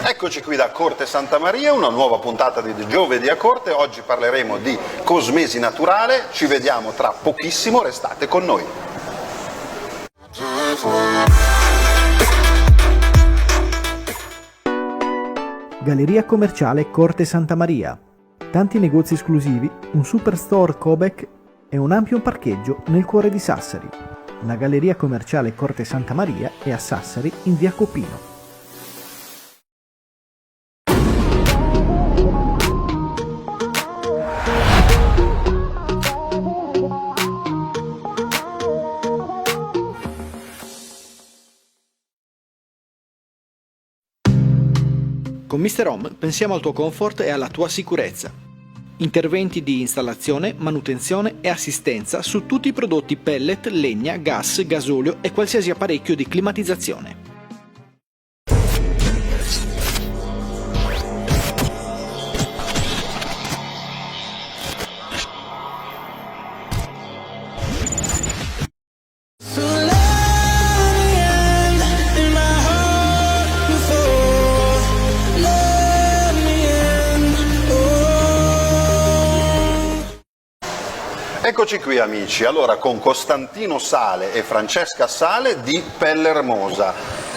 Eccoci qui da Corte Santa Maria, una nuova puntata di Giovedì a Corte. Oggi parleremo di cosmesi naturale, ci vediamo tra pochissimo, restate con noi. Galleria commerciale Corte Santa Maria. Tanti negozi esclusivi, un superstore Cobec e un ampio parcheggio nel cuore di Sassari. La Galleria commerciale Corte Santa Maria è a Sassari in via Copino. Con Mr. Home pensiamo al tuo comfort e alla tua sicurezza. Interventi di installazione, manutenzione e assistenza su tutti i prodotti pellet, legna, gas, gasolio e qualsiasi apparecchio di climatizzazione. Eccoci qui amici, allora con Costantino Sale e Francesca Sale di Pelle Ermosa.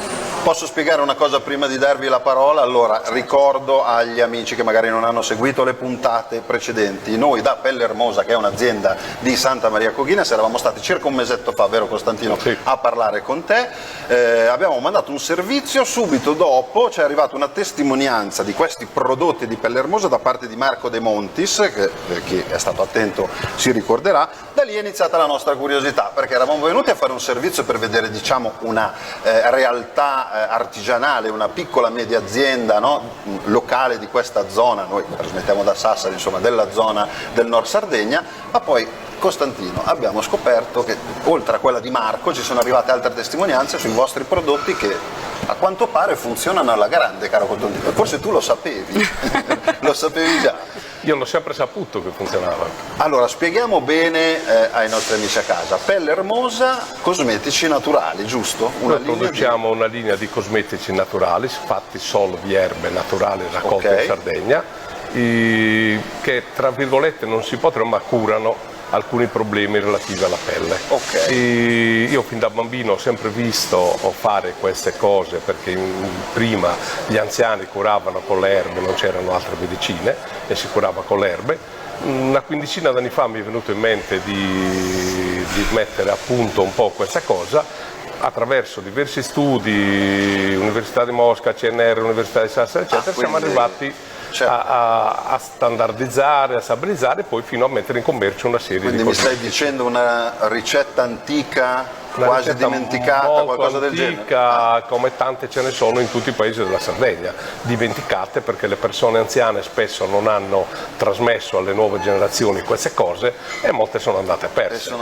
Posso spiegare una cosa prima di darvi la parola? Allora, ricordo agli amici che magari non hanno seguito le puntate precedenti, noi da Pelle Ermosa, che è un'azienda di Santa Maria Coghines, eravamo stati circa un mesetto fa, vero Costantino, sì, a parlare con te, abbiamo mandato un servizio, subito dopo ci è arrivata una testimonianza di questi prodotti di Pelle Ermosa da parte di Marco De Montis, che per chi è stato attento si ricorderà. Da lì è iniziata la nostra curiosità, perché eravamo venuti a fare un servizio per vedere, diciamo, una realtà artigianale, una piccola media azienda, no? Locale di questa zona, noi trasmettiamo da Sassari, insomma della zona del Nord Sardegna, ma poi Costantino abbiamo scoperto che oltre a quella di Marco ci sono arrivate altre testimonianze sui vostri prodotti che a quanto pare funzionano alla grande, caro Costantino, forse tu lo sapevi, lo sapevi già. Io l'ho sempre saputo che funzionava. Allora, spieghiamo bene ai nostri amici a casa. Pelle Ermosa, cosmetici naturali, giusto? Noi produciamo una linea di cosmetici naturali, fatti solo di erbe naturali raccolte in Sardegna, che tra virgolette non si potrebbero, ma curano alcuni problemi relativi alla pelle. Io fin da bambino ho sempre visto fare queste cose, perché prima gli anziani curavano con le erbe, non c'erano altre medicine e si curava con le erbe. Una quindicina d'anni fa mi è venuto in mente di mettere a punto un po' questa cosa. Attraverso diversi studi, Università di Mosca, CNR, Università di Sassari, eccetera, siamo arrivati a standardizzare, a stabilizzare e poi fino a mettere in commercio una serie di cose. Quindi mi stai dicendo una ricetta antica, quasi dimenticata, qualcosa del genere? Come tante ce ne sono in tutti i paesi della Sardegna, dimenticate perché le persone anziane spesso non hanno trasmesso alle nuove generazioni queste cose e molte sono andate perse.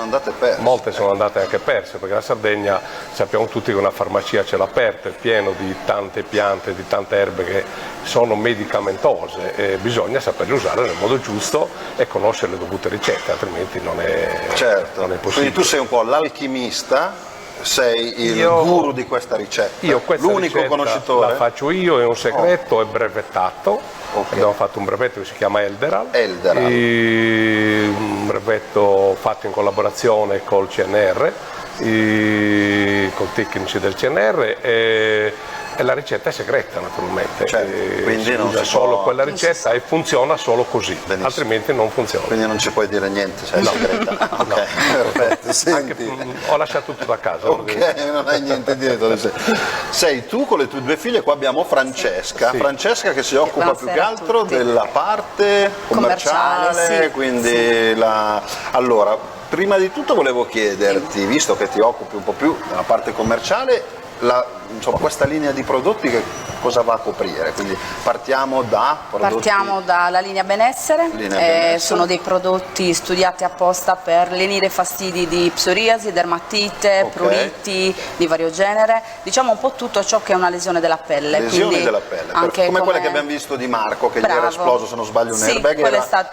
Molte sono andate anche perse, perché la Sardegna sappiamo tutti che una farmacia ce l'ha aperta, è pieno di tante piante, di tante erbe che sono medicamentose e bisogna saperle usare nel modo giusto e conoscere le dovute ricette, altrimenti non è possibile. Quindi tu sei un po' l'alchimista, sei il guru di questa ricetta, l'unico conoscitore? La faccio io, è un segreto, è brevettato. Abbiamo fatto un brevetto che si chiama Elderal. Un brevetto fatto in collaborazione col CNR, con tecnici del CNR e la ricetta è segreta naturalmente, quindi non usa solo quella ricetta e funziona solo così. Benissimo. Altrimenti non funziona. Quindi non ci puoi dire niente, è segreta. Perfetto. Ho lasciato tutto a casa. Non hai niente dietro. Sei tu con le tue due figlie, qua abbiamo Francesca. Francesca che si occupa più che altro della parte commerciale, quindi Allora, prima di tutto volevo chiederti, visto che ti occupi un po' più della parte commerciale, insomma, questa linea di prodotti che cosa va a coprire? Quindi partiamo dalla linea benessere, sono dei prodotti studiati apposta per lenire fastidi di psoriasi, dermatite, pruriti di vario genere, diciamo un po' tutto ciò che è una lesione della pelle. Lesioni della pelle, anche come quelle che abbiamo visto di Marco, che gli era esploso, se non sbaglio, un airbag,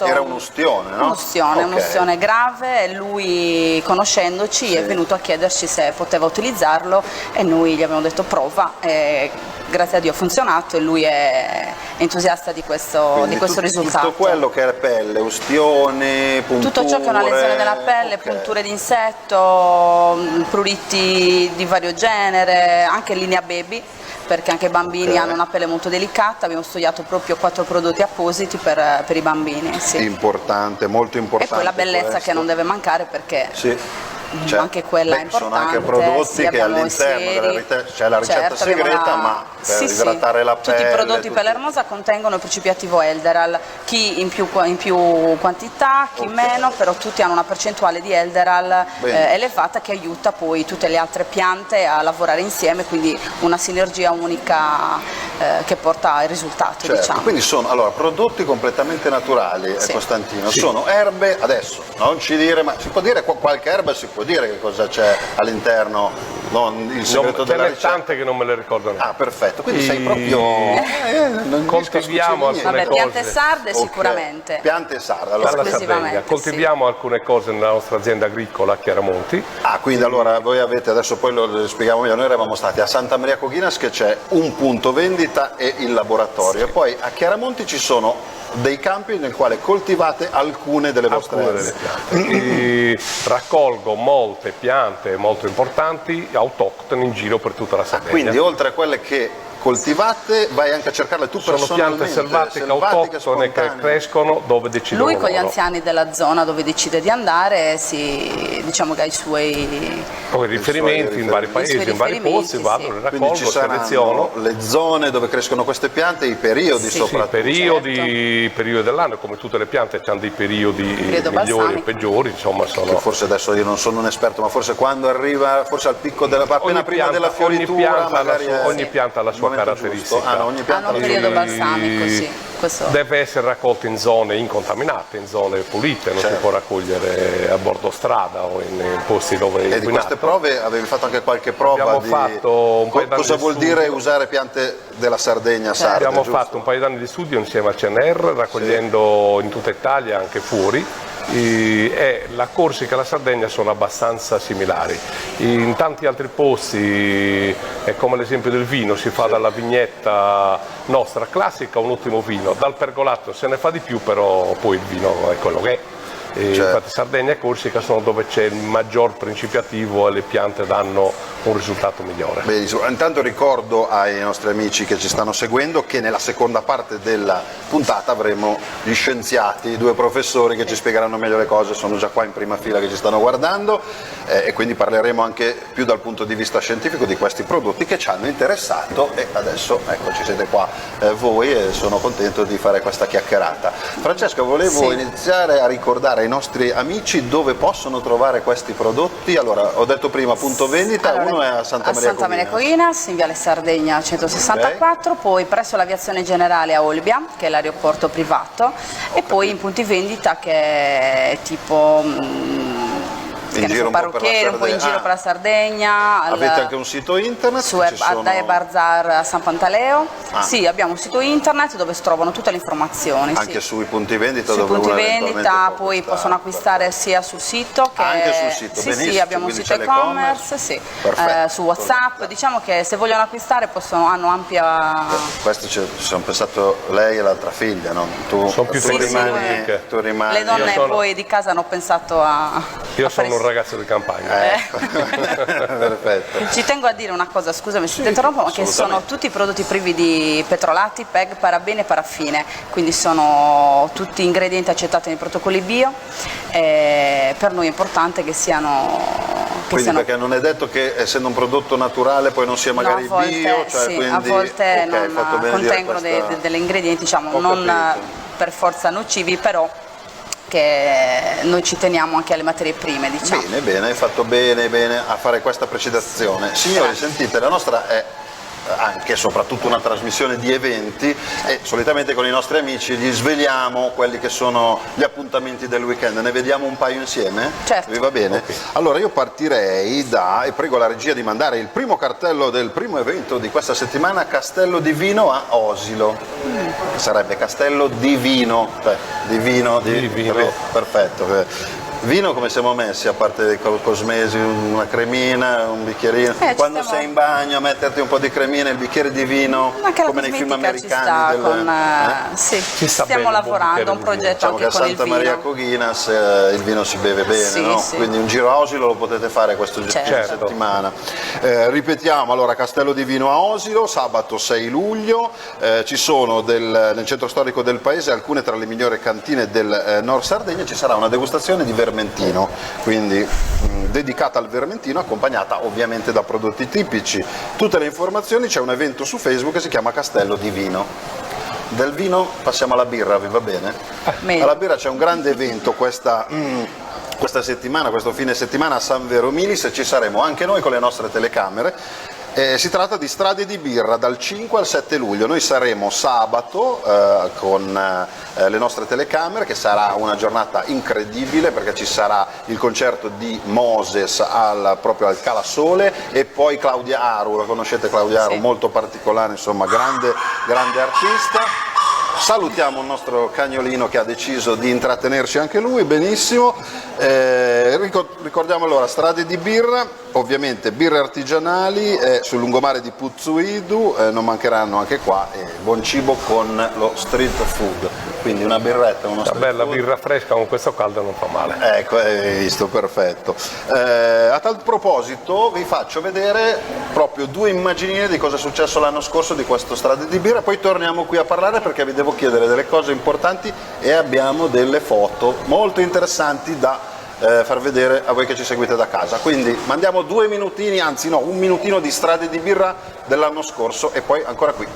era un ustione, no? Un ustione grave, e lui, conoscendoci, è venuto a chiederci se poteva utilizzarlo e noi gli abbiamo detto prova e grazie a Dio ha funzionato e lui è entusiasta di questo risultato. Tutto quello che è pelle, ustioni, punture... Tutto ciò che è una lesione della pelle, punture d'insetto, pruriti di vario genere, anche in linea baby, perché anche i bambini hanno una pelle molto delicata, abbiamo studiato proprio 4 prodotti appositi per i bambini. Sì. Importante, molto importante. E poi la bellezza questo. che non deve mancare perché... Sì. Cioè, anche quella è importante. Sono anche prodotti che all'interno della ricetta c'è la ricetta segreta, ma per idratare la pelle. Tutti i prodotti per l'ermosa contengono il principio attivo Elderal, chi in più quantità, chi meno, però tutti hanno una percentuale di Elderal elevata che aiuta poi tutte le altre piante a lavorare insieme, quindi una sinergia unica che porta al risultato. Certo, diciamo. quindi sono prodotti completamente naturali, Costantino, sono erbe, adesso non ci dire, ma si può dire qualche erba, si può dire che cosa c'è all'interno, non il segreto della ricetta? Ce n'è tante che non me le ricordo neanche. Ah, perfetto, quindi sei proprio... coltiviamo alcune cose. Piante sarde sicuramente. Piante sarde, Dalla allora. Sardegna. Coltiviamo alcune cose nella nostra azienda agricola a Chiaramonti. Ah, quindi allora voi avete, adesso poi lo spieghiamo meglio, noi eravamo stati a Santa Maria Coghinas che c'è un punto vendita e il laboratorio, e poi a Chiaramonti ci sono dei campi nel quale coltivate alcune delle vostre piante. Raccolgo molte piante molto importanti autoctone in giro per tutta la Sardegna. Quindi oltre a quelle che coltivate vai anche a cercarle tu sono personalmente? Piante selvatiche autoctone che crescono dove decidono lui con gli loro. anziani della zona dove decide di andare diciamo che ha i suoi riferimenti in vari paesi, in vari posti, vado, le raccolgo, ci saranno seleziono le zone dove crescono queste piante, i periodi soprattutto. Periodi dell'anno, come tutte le piante hanno dei periodi migliori e peggiori, insomma sono... Che forse adesso io non sono un esperto, ma forse quando arriva, forse al picco della appena prima della fioritura, ogni pianta ha la sua caratteristica. Ogni pianta hanno un periodo balsamico, sì. Questo... Deve essere raccolto in zone incontaminate, in zone pulite, non si può raccogliere a bordo strada o in posti dove è inquinato. E di queste prove avevi fatto anche qualche prova? Abbiamo fatto un paio d'anni cosa di vuol studio. dire usare piante della Sardegna sarda? Abbiamo giusto? fatto un paio d'anni di studio insieme al CNR, raccogliendo in tutta Italia, anche fuori, e la Corsica e la Sardegna sono abbastanza similari. In tanti altri posti è come l'esempio del vino, si fa dalla vignetta nostra classica un ottimo vino, dal pergolato se ne fa di più, però poi il vino è quello che è. Infatti Sardegna e Corsica sono dove c'è il maggior principio attivo e le piante danno un risultato migliore. Benissimo. Intanto ricordo ai nostri amici che ci stanno seguendo che nella seconda parte della puntata avremo gli scienziati, i 2 professori che ci spiegheranno meglio le cose, sono già qua in prima fila che ci stanno guardando, e quindi parleremo anche più dal punto di vista scientifico di questi prodotti che ci hanno interessato, e adesso ecco ci siete qua voi e sono contento di fare questa chiacchierata. Francesca, volevo iniziare a ricordare ai nostri amici dove possono trovare questi prodotti. Allora, ho detto prima punto vendita, uno è a Santa Maria Coghinas, in Viale Sardegna 164, poi presso l'Aviazione Generale a Olbia, che è l'aeroporto privato, e poi in punti vendita che è tipo parrucchiere, un po' in giro per la Sardegna. Avete anche un sito internet? Su Addae Barzar a San Pantaleo. Sì, abbiamo un sito internet dove si trovano tutte le informazioni. Anche sui punti vendita? Sui punti vendita, poi possono acquistare sia sul sito che... Anche sul sito, benissimo. Sì, abbiamo un sito e-commerce, su WhatsApp, diciamo che se vogliono acquistare hanno ampia... Questo ci sono pensato lei e l'altra figlia, no? Tu rimani... Le donne poi di casa hanno pensato a... Io sono un ragazzo di campagna. Perfetto. Ci tengo a dire una cosa, scusami se ti interrompo, ma che sono tutti prodotti privi di petrolati, PEG, parabene e paraffine, quindi sono tutti ingredienti accettati nei protocolli bio, e per noi è importante che siano... Perché non è detto che essendo un prodotto naturale poi non sia magari bio, cioè sì, quindi... a volte non contengono degli ingredienti, diciamo, non per forza nocivi, però che noi ci teniamo anche alle materie prime, diciamo. Bene, hai fatto bene a fare questa precisazione. Signori, sentite, la nostra è anche e soprattutto una trasmissione di eventi, e solitamente con i nostri amici gli sveliamo quelli che sono gli appuntamenti del weekend. Ne vediamo un paio insieme? Certo. Vi va bene? Okay. Allora io partirei e prego la regia di mandare il primo cartello del primo evento di questa settimana, Castello di Vino a Osilo. Sarebbe Castello di Vino, cioè di vino. Perfetto. Vino come siamo messi, a parte cosmesi, una cremina, un bicchierino? Quando sei in bagno a metterti un po' di cremina, il bicchiere di vino, come nei film americani. Stiamo lavorando a un progetto diciamo anche con il vino. A Santa Maria Coghinas il vino si beve bene, no? Quindi un giro a Osilo lo potete fare questo giro di settimana. Ripetiamo, allora, Castello di Vino a Osilo, sabato 6 luglio, ci sono nel centro storico del paese alcune tra le migliori cantine del Nord Sardegna, ci sarà una degustazione di vermentino, quindi dedicata al vermentino, accompagnata ovviamente da prodotti tipici. Tutte le informazioni, c'è un evento su Facebook che si chiama Castello di Vino. Del vino passiamo alla birra, vi va bene? Alla birra c'è un grande evento questa settimana, questo fine settimana a San Vero Milis, e ci saremo anche noi con le nostre telecamere. Si tratta di Strade di Birra dal 5 al 7 luglio, noi saremo sabato con le nostre telecamere, che sarà una giornata incredibile perché ci sarà il concerto di Moses proprio al Calasole, e poi Claudia Aru, la conoscete Claudia Aru? Molto particolare, insomma, grande artista. Salutiamo il nostro cagnolino che ha deciso di intrattenerci anche lui, benissimo. Ricordiamo allora Strade di Birra, ovviamente birre artigianali sul lungomare di Puzzuidu, non mancheranno anche qua, buon cibo con lo street food, quindi una birretta, una bella birra fresca con questo caldo non fa male. Ecco, hai visto, perfetto. A tal proposito vi faccio vedere proprio 2 immaginine di cosa è successo l'anno scorso di questo Strade di Birra, poi torniamo qui a parlare perché vi devo chiedere delle cose importanti e abbiamo delle foto molto interessanti da far vedere a voi che ci seguite da casa. Quindi mandiamo 2 minutini, anzi no, 1 minutino di Strade di Birra dell'anno scorso e poi ancora qui.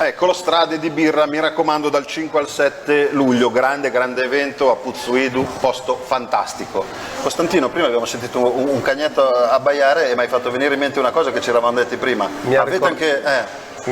Ecco, Strade di Birra, mi raccomando, dal 5 al 7 luglio, grande evento a Puzzuidu, posto fantastico. Costantino, prima abbiamo sentito un cagnetto abbaiare e mi hai fatto venire in mente una cosa che ci eravamo detti prima. Mi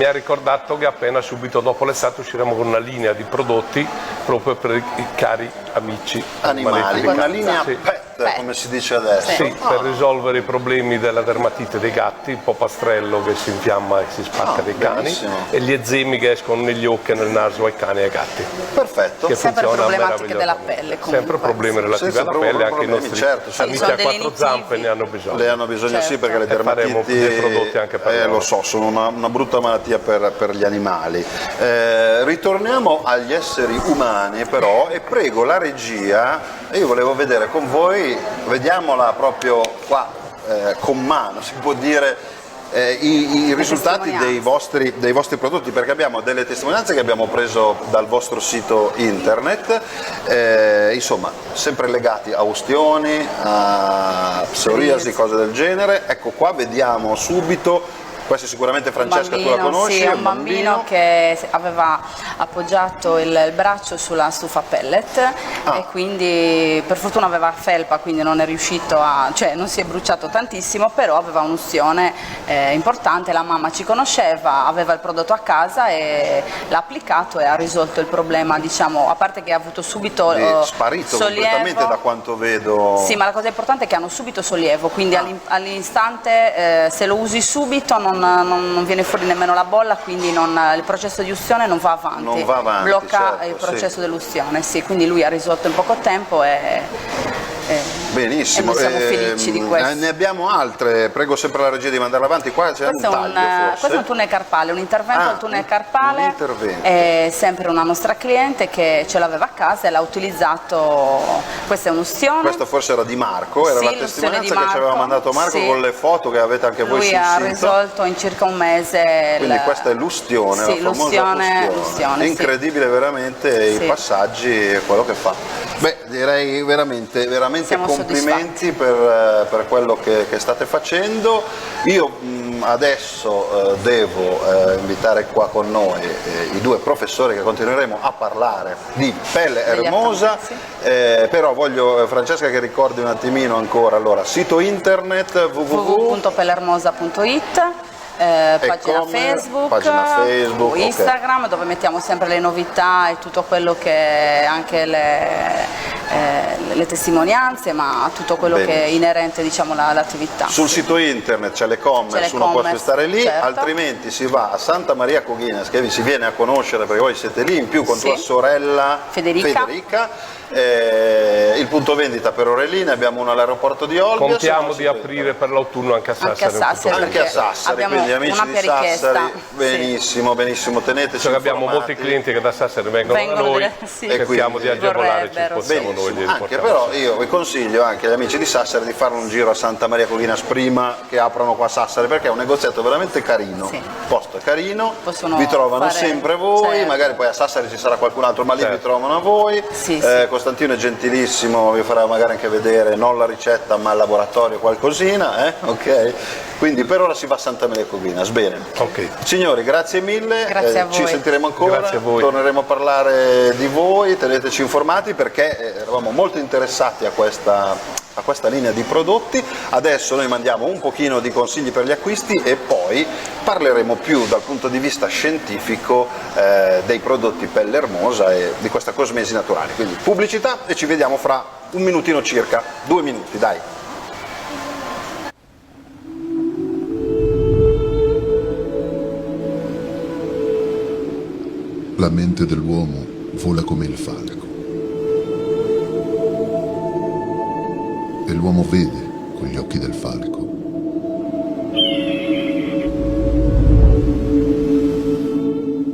ha ricordato che appena subito dopo l'estate usciremo con una linea di prodotti proprio per i cari amici animali, una linea pet, come si dice adesso. Sì, per risolvere i problemi della dermatite dei gatti, il popastrello che si infiamma e si spacca dei cani, benissimo. E gli eczemi che escono negli occhi e nel naso ai cani e ai gatti. Perfetto. Sempre problematiche della pelle comunque. Sempre problemi relativi alla pelle, anche i nostri amici a 4 zampe ne hanno bisogno. Le hanno bisogno, sì, perché le dermatiti dei prodotti anche per loro. Lo so, sono una brutta malattia per gli animali. Ritorniamo agli esseri umani però, e prego la regia, io volevo vedere con voi, vediamola proprio qua con mano, si può dire, i risultati dei vostri prodotti, perché abbiamo delle testimonianze che abbiamo preso dal vostro sito internet, insomma sempre legati a ustioni, a psoriasi, cose del genere. Ecco qua, vediamo subito. Questa sicuramente Francesca, tu la conosci? Sì, è un bambino che aveva appoggiato il braccio sulla stufa pellet e quindi per fortuna aveva felpa, quindi non è riuscito non si è bruciato tantissimo, però aveva un'ustione importante. La mamma ci conosceva, aveva il prodotto a casa e l'ha applicato e ha risolto il problema, diciamo, a parte che ha avuto subito sparito sollievo completamente, da quanto vedo. Sì, ma la cosa importante è che hanno subito sollievo, quindi all'istante se lo usi subito non viene fuori nemmeno la bolla, quindi il processo di ustione non va avanti, blocca il processo dell'ustione, sì, quindi lui ha risolto in poco tempo e Benissimo. E noi siamo felici di questo. Ne abbiamo altre, prego sempre la regia di mandarla avanti. Qua c'è un taglio forse. Questo è un tunnel carpale, un intervento al tunnel carpale. Un intervento. È sempre una nostra cliente che ce l'aveva a casa e l'ha utilizzato. Questa è un'ustione. Questa forse era di Marco, era Sì, la l'ustione testimonianza di che ci aveva mandato Marco, sì. con le foto che avete anche voi Lui sul ha sito. risolto in circa un mese. Quindi questa è l'ustione, sì, la famosa l'ustione, sì. Incredibile veramente Sì. i passaggi e quello che fa. Beh, direi veramente Siamo complimenti per quello che state facendo. Io adesso devo invitare qua con noi i due professori che continueremo a parlare di pelle ermosa, però voglio Francesca che ricordi un attimino ancora, allora, sito internet www.pellermosa.it, pagina Facebook, Instagram, okay, dove mettiamo sempre le novità e tutto quello che anche le testimonianze, ma tutto quello che è inerente, diciamo, all'attività. Sul sito internet c'è l'e-commerce, uno può stare lì, certo. Altrimenti si va a Santa Maria Coghinas, che vi si viene a conoscere perché voi siete lì, in più con tua sorella Federica. Il punto vendita per Orelline, abbiamo uno all'aeroporto di Olbia. Contiamo di aprire per l'autunno anche a Sassari. Anche a Sassari, quindi amici di Sassari, benissimo, teneteci cioè abbiamo molti clienti che da Sassari vengono da noi, cerchiamo di agevolare, ci spostiamo noi. Anche però io vi consiglio anche agli amici di Sassari di fare un giro a Santa Maria Coghinas prima che aprano qua a Sassari, perché è un negozietto veramente carino, posto carino, vi trovano sempre voi, magari poi a Sassari ci sarà qualcun altro, ma lì vi trovano a voi. Costantino è gentilissimo, vi farà magari anche vedere non la ricetta ma il laboratorio, qualcosina, ok? Quindi per ora si va a Santa Maria Coghinas, bene. Okay. Signori, grazie mille, grazie a voi. Ci sentiremo ancora, grazie a voi. Torneremo a parlare di voi, teneteci informati perché eravamo molto interessati a questa linea di prodotti. Adesso noi mandiamo un pochino di consigli per gli acquisti e poi parleremo più dal punto di vista scientifico dei prodotti pelle ermosa e di questa cosmesi naturale. Quindi pubblicità e ci vediamo fra un minutino circa, 2 minuti, dai. La mente dell'uomo vola come il falco e l'uomo vede con gli occhi del falco.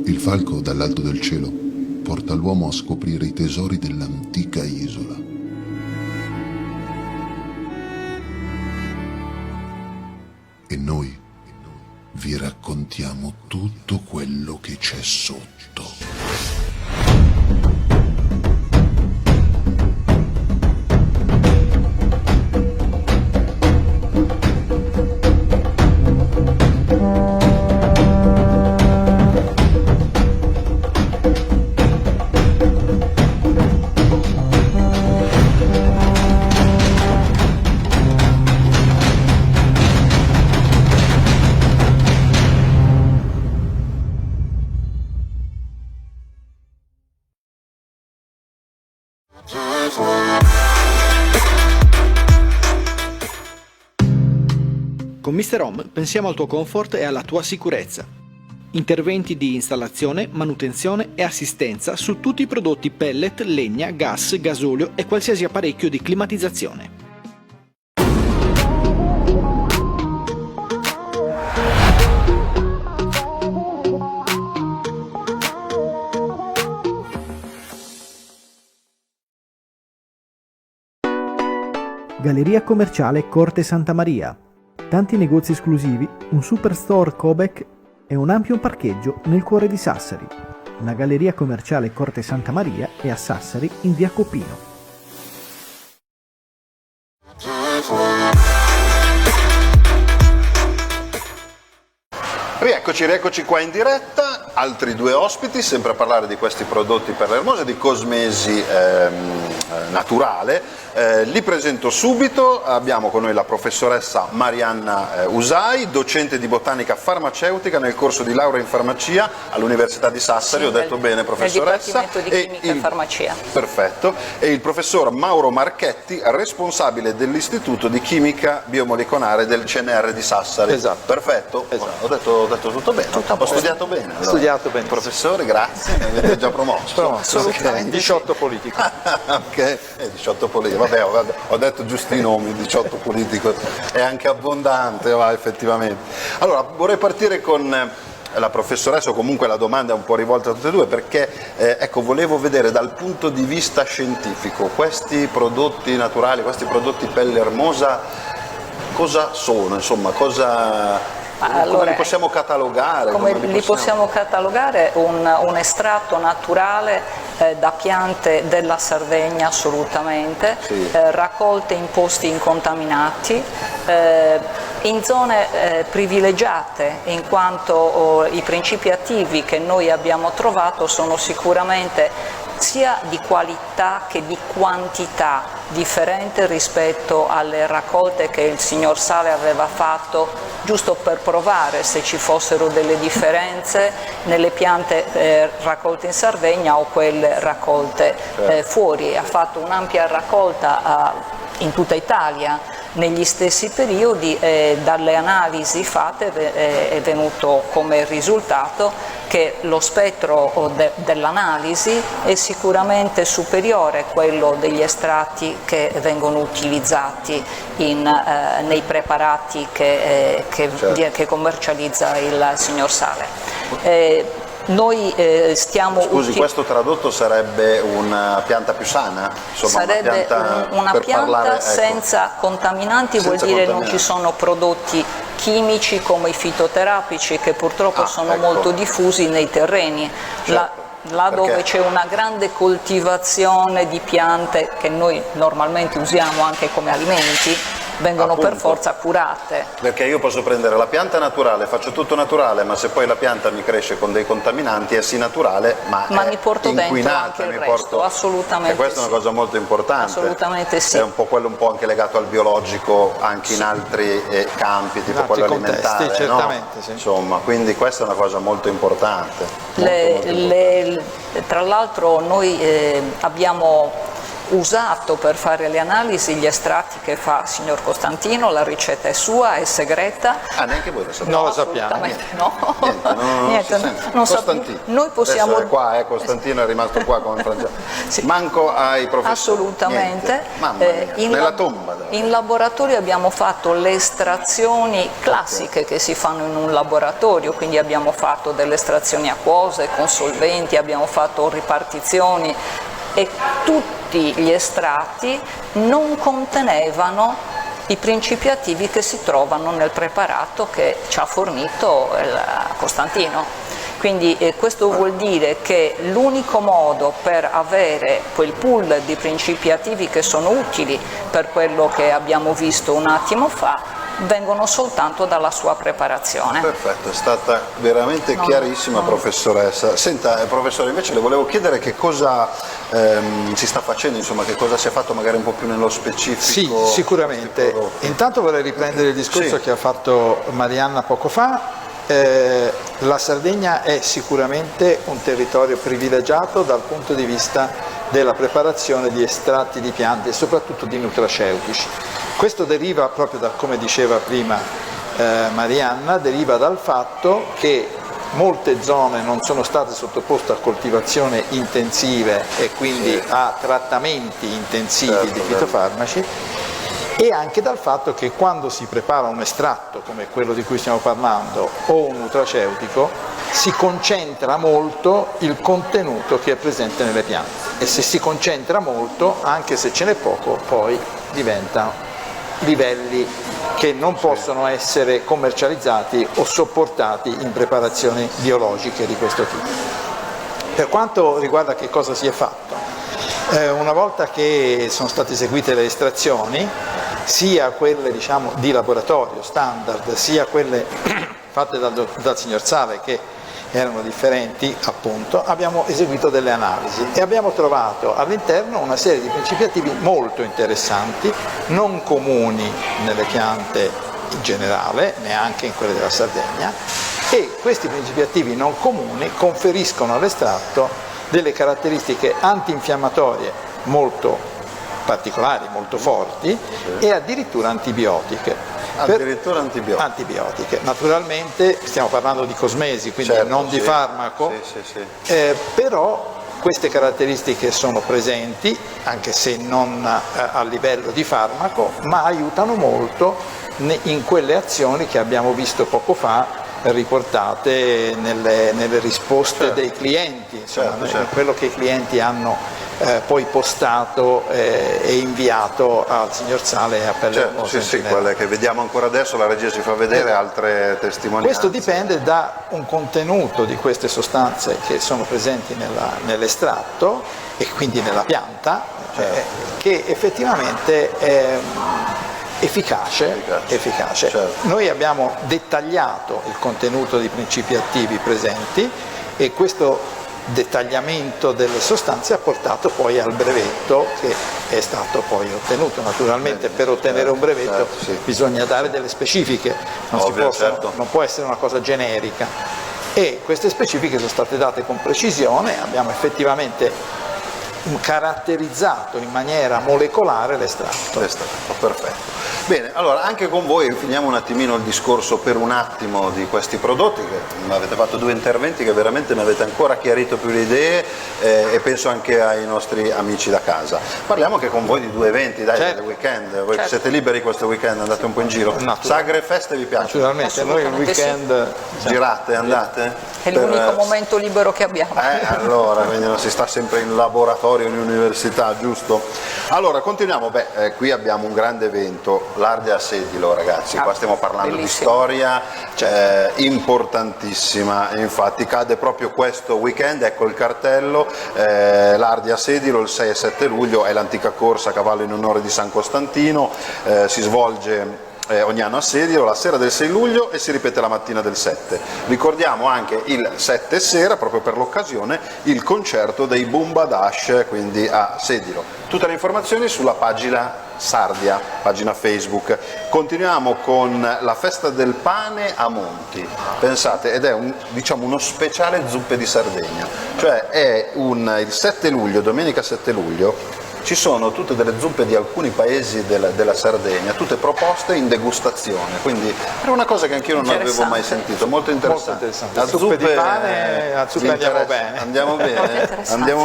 Il falco dall'alto del cielo porta l'uomo a scoprire i tesori dell'antica isola. E noi vi raccontiamo tutto quello che c'è sotto. Con Mr. Home pensiamo al tuo comfort e alla tua sicurezza. Interventi di installazione, manutenzione e assistenza su tutti i prodotti pellet, legna, gas, gasolio e qualsiasi apparecchio di climatizzazione. Galleria commerciale Corte Santa Maria. Tanti negozi esclusivi, un superstore Cobek e un ampio parcheggio nel cuore di Sassari. La Galleria commerciale Corte Santa Maria è a Sassari in via Copino. Rieccoci qua in diretta, altri due ospiti, sempre a parlare di questi prodotti per l'ermosa, di cosmesi naturale. Li presento subito, abbiamo con noi la professoressa Marianna Usai, docente di botanica farmaceutica nel corso di laurea in farmacia all'Università di Sassari, ho detto bene professoressa? Nel Dipartimento di Chimica e Farmacia. Perfetto, e il professor Mauro Marchetti, responsabile dell'Istituto di Chimica Biomolecolare del CNR di Sassari. Esatto. Perfetto, ho detto tutto bene, ho studiato bene. Allora. Studiato bene. Professore, grazie, mi avete già promosso. Assolutamente, 18 politico. Ok, politiche, 18 politiche, vabbè, ho detto giusti i nomi, 18 politiche è anche abbondante, va, effettivamente. Allora, vorrei partire con la professoressa, o comunque la domanda è un po' rivolta a tutte e due, perché ecco, volevo vedere dal punto di vista scientifico questi prodotti naturali, questi prodotti pelle ermosa, cosa sono, insomma, come li possiamo catalogare? Come li possiamo catalogare? Un estratto naturale da piante della Sardegna, assolutamente, sì. Raccolte in posti incontaminati, in zone privilegiate, in quanto i principi attivi che noi abbiamo trovato sono sicuramente sia di qualità che di quantità differente rispetto alle raccolte che il signor Sale aveva fatto, giusto per provare se ci fossero delle differenze nelle piante raccolte in Sardegna o quelle raccolte fuori. Ha fatto un'ampia raccolta in tutta Italia negli stessi periodi, dalle analisi fatte è venuto come risultato che lo spettro dell'analisi è sicuramente superiore a quello degli estratti che vengono utilizzati nei preparati che commercializza il signor Sale. Noi stiamo... Scusi, questo tradotto sarebbe una pianta più sana? Insomma, sarebbe una pianta senza contaminanti, vuol dire non ci sono prodotti chimici come i fitoterapici che purtroppo sono molto diffusi nei terreni. Certo. Là dove c'è una grande coltivazione di piante che noi normalmente usiamo anche come alimenti, vengono per forza curate. Perché io posso prendere la pianta naturale, faccio tutto naturale, ma se poi la pianta mi cresce con dei contaminanti è sì naturale, ma mi porto dentro inquinata, anche il resto, assolutamente. E questa è una cosa molto importante. Assolutamente sì. È un po' quello un po' anche legato al biologico, anche in altri campi, tipo quello alimentare, certamente, no? Sì. Insomma, quindi questa è una cosa molto importante. Tra l'altro noi abbiamo usato per fare le analisi gli estratti che fa il signor Costantino, la ricetta è sua, è segreta. Neanche voi lo sapete? Non lo sappiamo. Niente, non Costantino. Noi possiamo... Adesso è qua, Costantino è rimasto qua come Francesco. Sì. Manco ai professori. Assolutamente. Mamma mia, nella tomba. In laboratorio abbiamo fatto le estrazioni classiche che si fanno in un laboratorio, quindi abbiamo fatto delle estrazioni acquose con solventi, abbiamo fatto ripartizioni, e tutti gli estratti non contenevano i principi attivi che si trovano nel preparato che ci ha fornito Costantino. Quindi questo vuol dire che l'unico modo per avere quel pool di principi attivi che sono utili per quello che abbiamo visto un attimo fa vengono soltanto dalla sua preparazione. Perfetto, è stata veramente chiarissima, professoressa. Senta, professore, invece le volevo chiedere che cosa si sta facendo, insomma, che cosa si è fatto magari un po' più nello specifico. Sì, sicuramente. Intanto vorrei riprendere il discorso che ha fatto Marianna poco fa. La Sardegna è sicuramente un territorio privilegiato dal punto di vista della preparazione di estratti di piante e soprattutto di nutraceutici. Questo deriva proprio da, come diceva prima Marianna, deriva dal fatto che molte zone non sono state sottoposte a coltivazione intensive e quindi a trattamenti intensivi di fitofarmaci, e anche dal fatto che quando si prepara un estratto come quello di cui stiamo parlando o un nutraceutico si concentra molto il contenuto che è presente nelle piante, e se si concentra molto, anche se ce n'è poco, poi diventa livelli che non possono essere commercializzati o sopportati in preparazioni biologiche di questo tipo. Per quanto riguarda che cosa si è fatto, una volta che sono state eseguite le estrazioni, sia quelle di laboratorio standard, sia quelle fatte dal signor Sale, che erano differenti, appunto, abbiamo eseguito delle analisi e abbiamo trovato all'interno una serie di principi attivi molto interessanti, non comuni nelle piante in generale, neanche in quelle della Sardegna, e questi principi attivi non comuni conferiscono all'estratto delle caratteristiche antinfiammatorie molto particolari, molto forti, e addirittura antibiotiche. Addirittura antibiotiche. Naturalmente stiamo parlando di cosmesi, quindi non di farmaco, però Queste caratteristiche sono presenti, anche se non a livello di farmaco, ma aiutano molto in quelle azioni che abbiamo visto poco fa riportate nelle risposte dei clienti, insomma, quello che i clienti hanno poi postato e inviato al signor Sale e a Pellermoso. Sì, quelle che vediamo ancora adesso, la regia ci fa vedere altre testimonianze. Questo dipende da un contenuto di queste sostanze che sono presenti nell'estratto e quindi nella pianta, che effettivamente è efficace. Certo. Noi abbiamo dettagliato il contenuto dei principi attivi presenti e questo dettagliamento delle sostanze ha portato poi al brevetto che è stato poi ottenuto. Naturalmente per ottenere un brevetto bisogna dare delle specifiche, non può essere una cosa generica, e queste specifiche sono state date con precisione. Abbiamo effettivamente caratterizzato in maniera molecolare l'estratto. Perfetto. Bene, allora anche con voi finiamo un attimino il discorso per un attimo di questi prodotti, che avete fatto 2 interventi che veramente mi avete ancora chiarito più le idee, e penso anche ai nostri amici da casa. Parliamo anche con voi di 2 eventi, dai, del weekend. Voi siete liberi questo weekend, andate un po' in giro? Sagre e feste vi piace? Naturalmente, noi il weekend girate, andate? È l'unico momento libero che abbiamo. Allora, quindi non si sta sempre in laboratorio, in università, giusto? Allora, continuiamo. Qui abbiamo un grande evento, l'Ardia Sedilo, ragazzi. Qua stiamo parlando di storia importantissima, infatti cade proprio questo weekend, ecco il cartello, l'Ardia Sedilo il 6 e 7 luglio, è l'antica corsa a cavallo in onore di San Costantino, si svolge ogni anno a Sedilo la sera del 6 luglio e si ripete la mattina del 7. Ricordiamo anche il 7 sera, proprio per l'occasione, il concerto dei Bumbadash, quindi a Sedilo. Tutte le informazioni sulla pagina Sardia, pagina Facebook. Continuiamo con la festa del pane a Monti, pensate, ed è uno speciale zuppe di Sardegna, cioè è il 7 luglio, domenica 7 luglio, ci sono tutte delle zuppe di alcuni paesi della Sardegna, tutte proposte in degustazione, quindi è una cosa che anch'io non avevo mai sentito, molto interessante. La zuppe di pane, andiamo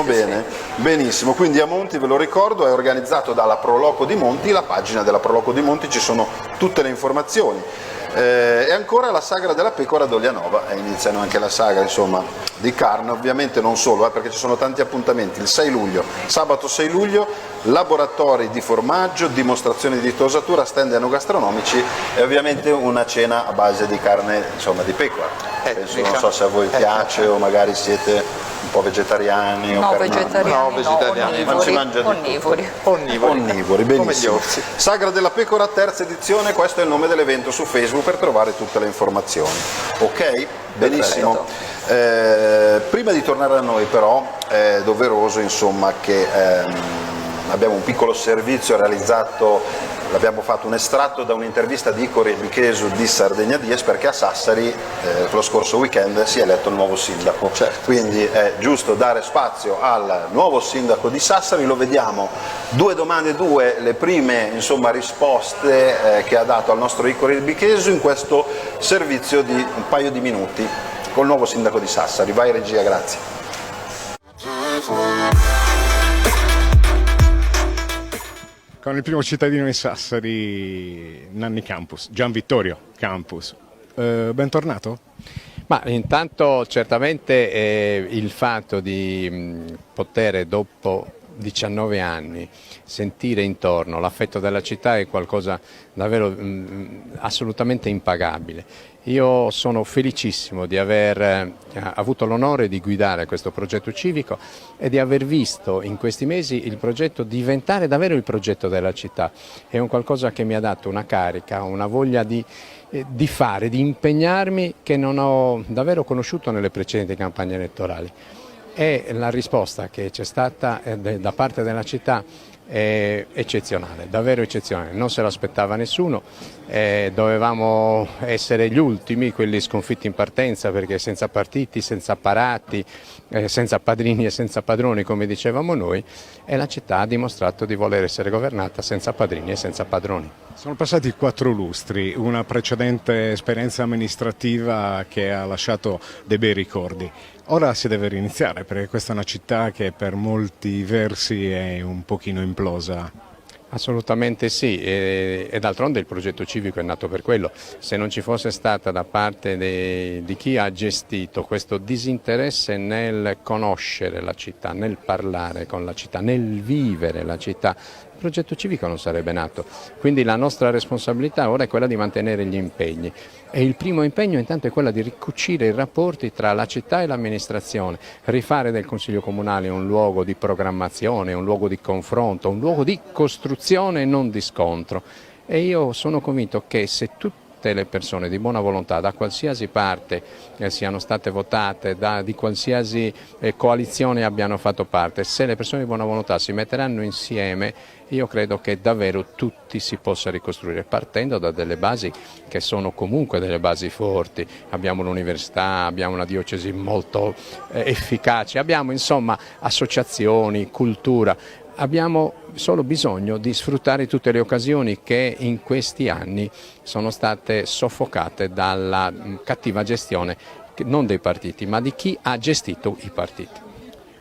bene, benissimo. Quindi a Monti, ve lo ricordo, è organizzato dalla Proloco di Monti, la pagina della Proloco di Monti, ci sono tutte le informazioni. E ancora la sagra della pecora d'Olianova, iniziano anche la sagra, insomma, di carne, ovviamente non solo, perché ci sono tanti appuntamenti. Il 6 luglio, sabato 6 luglio, laboratori di formaggio, dimostrazioni di tosatura, stand enogastronomici e ovviamente una cena a base di carne, insomma, di pecora. Penso, non so se a voi piace o magari siete un po' vegetariani o vegetariani, ma si mangia onnivori, benissimo. Sagra della pecora, terza edizione, questo è il nome dell'evento su Facebook per trovare tutte le informazioni. Ok? Benissimo. Prima di tornare a noi però è doveroso, insomma, che abbiamo un piccolo servizio realizzato, l'abbiamo fatto un estratto da un'intervista di Icori Bichesu di Sardegna Dies, perché a Sassari lo scorso weekend si è eletto il nuovo sindaco, quindi è giusto dare spazio al nuovo sindaco di Sassari. Lo vediamo, 2 domande, le prime, insomma, risposte che ha dato al nostro Icori Bichesu in questo servizio di un paio di minuti col nuovo sindaco di Sassari. Vai regia, grazie. Con il primo cittadino di Sassari, Nanni Campus, Gian Vittorio Campus. Bentornato? Ma intanto certamente il fatto di poter dopo 19 anni sentire intorno l'affetto della città è qualcosa davvero assolutamente impagabile. Io sono felicissimo di aver avuto l'onore di guidare questo progetto civico e di aver visto in questi mesi il progetto diventare davvero il progetto della città. È un qualcosa che mi ha dato una carica, una voglia di fare, di impegnarmi, che non ho davvero conosciuto nelle precedenti campagne elettorali. E la risposta che c'è stata da parte della città è eccezionale, davvero eccezionale, non se l'aspettava nessuno, dovevamo essere gli ultimi, quelli sconfitti in partenza, perché senza partiti, senza apparati, senza padrini e senza padroni come dicevamo noi, e la città ha dimostrato di voler essere governata senza padrini e senza padroni. Sono passati 4 lustri, una precedente esperienza amministrativa che ha lasciato dei bei ricordi. Ora si deve riniziare, perché questa è una città che per molti versi è un pochino implosa. Assolutamente sì, e d'altronde il progetto civico è nato per quello. Se non ci fosse stata da parte di chi ha gestito questo disinteresse nel conoscere la città, nel parlare con la città, nel vivere la città, il progetto civico non sarebbe nato. Quindi la nostra responsabilità ora è quella di mantenere gli impegni. E il primo impegno intanto è quello di ricucire i rapporti tra la città e l'amministrazione, rifare del Consiglio Comunale un luogo di programmazione, un luogo di confronto, un luogo di costruzione e non di scontro. E io sono convinto che se tutte le persone di buona volontà, da qualsiasi parte siano state votate, di qualsiasi coalizione abbiano fatto parte, se le persone di buona volontà si metteranno insieme, io credo che davvero tutti si possa ricostruire, partendo da delle basi che sono comunque delle basi forti. Abbiamo l'università, abbiamo una diocesi molto efficace, abbiamo insomma associazioni, cultura. Abbiamo solo bisogno di sfruttare tutte le occasioni che in questi anni sono state soffocate dalla cattiva gestione non dei partiti, ma di chi ha gestito i partiti.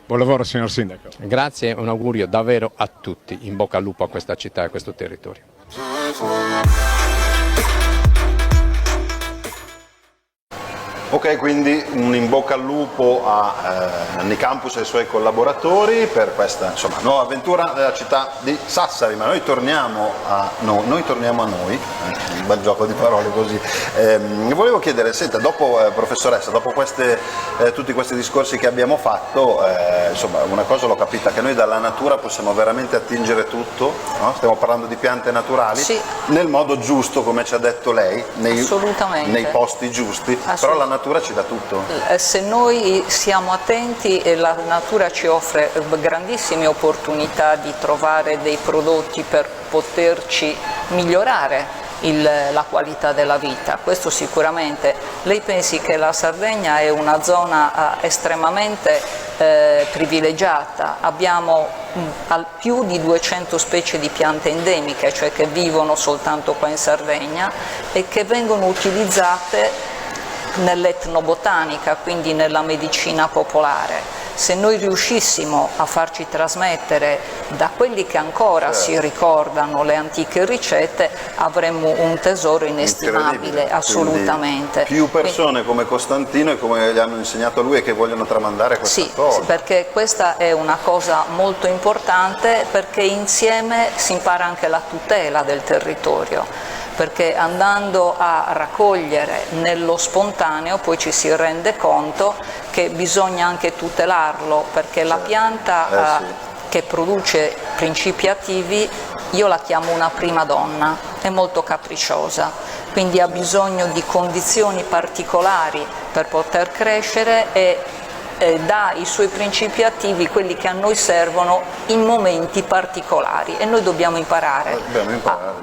Buon lavoro, signor Sindaco. Grazie e un augurio davvero a tutti. In bocca al lupo a questa città e a questo territorio. Ok, quindi un in bocca al lupo a Nanni Campus e ai suoi collaboratori per questa nuova avventura nella città di Sassari, ma noi torniamo a noi, un bel gioco di parole così. Volevo chiedere, senta, dopo professoressa, dopo tutti questi discorsi che abbiamo fatto, una cosa l'ho capita, che noi dalla natura possiamo veramente attingere tutto, no? Stiamo parlando di piante naturali, sì, nel modo giusto, come ci ha detto lei, assolutamente, nei posti giusti, però la natura ci dà tutto. Se noi siamo attenti, la natura ci offre grandissime opportunità di trovare dei prodotti per poterci migliorare la qualità della vita, questo sicuramente. Lei pensi che la Sardegna è una zona estremamente privilegiata, abbiamo più di 200 specie di piante endemiche, cioè che vivono soltanto qua in Sardegna e che vengono utilizzate nell'etnobotanica, quindi nella medicina popolare. Se noi riuscissimo a farci trasmettere da quelli che ancora si ricordano le antiche ricette, avremmo un tesoro inestimabile, assolutamente. Quindi più persone come Costantino e come gli hanno insegnato a lui e che vogliono tramandare questa cosa. Sì, perché questa è una cosa molto importante, perché insieme si impara anche la tutela del territorio. Perché andando a raccogliere nello spontaneo poi ci si rende conto che bisogna anche tutelarlo, perché la pianta che produce principi attivi, io la chiamo una prima donna, è molto capricciosa, quindi ha bisogno di condizioni particolari per poter crescere e dà i suoi principi attivi, quelli che a noi servono in momenti particolari, e noi dobbiamo imparare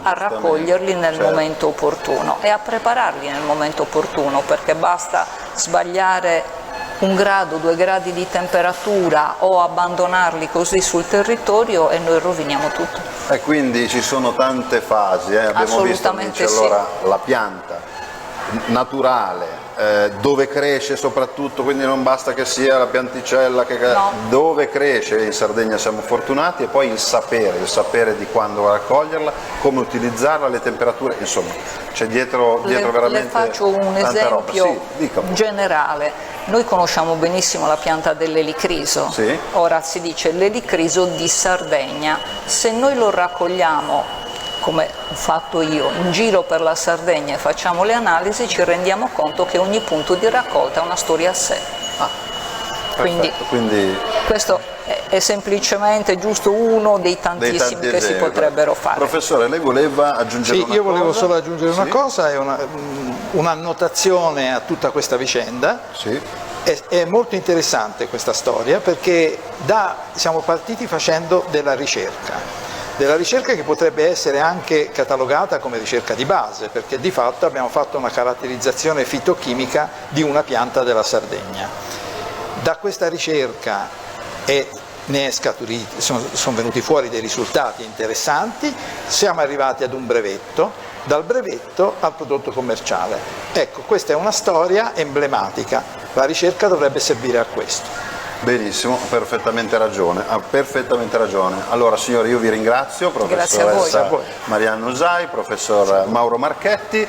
a raccoglierli nel momento opportuno e a prepararli nel momento opportuno, perché basta sbagliare 1 grado, 2 gradi di temperatura o abbandonarli così sul territorio e noi roviniamo tutto. E quindi ci sono tante fasi, abbiamo visto allora la pianta naturale, dove cresce soprattutto, quindi non basta che sia la pianticella, dove cresce, in Sardegna siamo fortunati, e poi il sapere di quando raccoglierla, come utilizzarla, le temperature, insomma c'è dietro veramente le faccio un esempio generale. Noi conosciamo benissimo la pianta dell'elicriso, sì. Ora si dice l'elicriso di Sardegna, se noi lo raccogliamo come ho fatto io, in giro per la Sardegna e facciamo le analisi, ci rendiamo conto che ogni punto di raccolta ha una storia a sé. Quindi questo è semplicemente giusto uno dei tantissimi che si potrebbero fare. Professore, lei voleva aggiungere una cosa? Sì, io volevo solo aggiungere una cosa, è un'annotazione a tutta questa vicenda. Sì. È molto interessante questa storia, perché siamo partiti facendo della ricerca che potrebbe essere anche catalogata come ricerca di base, perché di fatto abbiamo fatto una caratterizzazione fitochimica di una pianta della Sardegna. Da questa ricerca sono venuti fuori dei risultati interessanti, siamo arrivati ad un brevetto, dal brevetto al prodotto commerciale. Ecco, questa è una storia emblematica. La ricerca dovrebbe servire a questo. Benissimo, perfettamente ragione, ha perfettamente ragione. Allora signori, io vi ringrazio, professoressa Marianna Usai, professor Mauro Marchetti,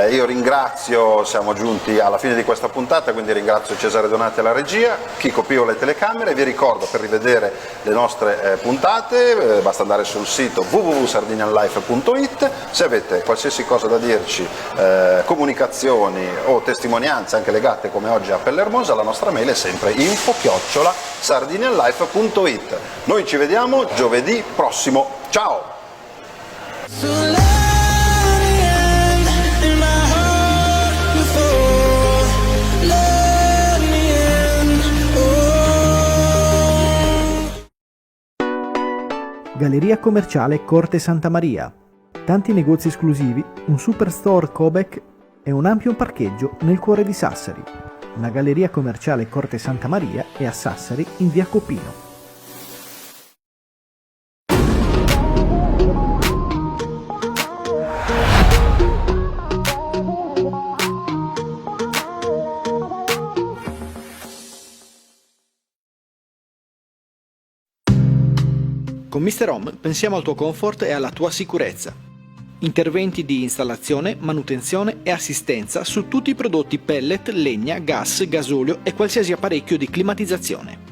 io ringrazio, siamo giunti alla fine di questa puntata, quindi ringrazio Cesare Donati alla regia, Chico Pio alle telecamere. Vi ricordo, per rivedere le nostre puntate basta andare sul sito www.sardinianlife.it. Se avete qualsiasi cosa da dirci, comunicazioni o testimonianze anche legate come oggi a Pellermosa, la nostra mail è sempre info@sardinianlife.it. Noi ci vediamo giovedì prossimo. Ciao! Galleria commerciale Corte Santa Maria. Tanti negozi esclusivi, un superstore Cobec e un ampio parcheggio nel cuore di Sassari. La Galleria commerciale Corte Santa Maria è a Sassari in via Copino. Con Mr. Home pensiamo al tuo comfort e alla tua sicurezza. Interventi di installazione, manutenzione e assistenza su tutti i prodotti pellet, legna, gas, gasolio e qualsiasi apparecchio di climatizzazione.